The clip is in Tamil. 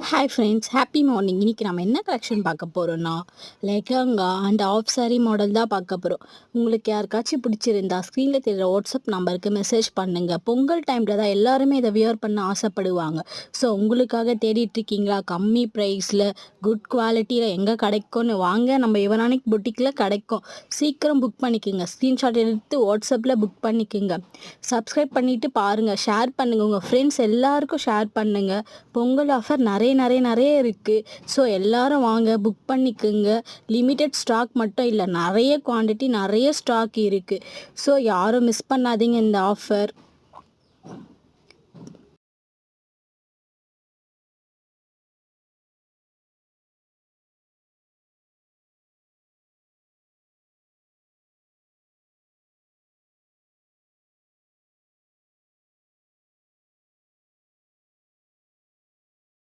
Hi friends, happy morning. இன்னைக்கு நம்ம என்ன கலெக்ஷன் பார்க்க போகிறோன்னா, lehenga and half sorry model தான் பார்க்க போகிறோம். உங்களுக்கு யாருக்காச்சும் பிடிச்சிருந்தா ஸ்க்ரீனில் தெரியுற வாட்ஸ்அப் நம்பருக்கு மெசேஜ் பண்ணுங்கள். பொங்கல் டைமில் தான் எல்லாருமே இதை வியர் பண்ண ஆசைப்படுவாங்க. ஸோ உங்களுக்காக தேடிட்டுருக்கீங்களா? கம்மி ப்ரைஸில் குட் குவாலிட்டியில் எங்கே கிடைக்கும்னு வாங்க, நம்ம யுவரானிக் புட்டிக்கில் கிடைக்கும். சீக்கிரம் புக் பண்ணிக்கோங்க. ஸ்க்ரீன்ஷாட் எடுத்து வாட்ஸ்அப்பில் புக் பண்ணிக்கோங்க. சப்ஸ்கிரைப் பண்ணிவிட்டு பாருங்கள், ஷேர் பண்ணுங்கள், உங்கள் ஃப்ரெண்ட்ஸ் எல்லாருக்கும் ஷேர் பண்ணுங்கள். பொங்கல் ஆஃபர் நிறைய இருக்குது. ஸோ எல்லாரும் வாங்க, புக் பண்ணிக்கோங்க. லிமிட்டட் ஸ்டாக் மட்டும் இல்லை, நிறைய குவாண்டிட்டி, நிறைய ஸ்டாக் இருக்குது. ஸோ யாரும் மிஸ் பண்ணாதீங்க இந்த ஆஃபர்.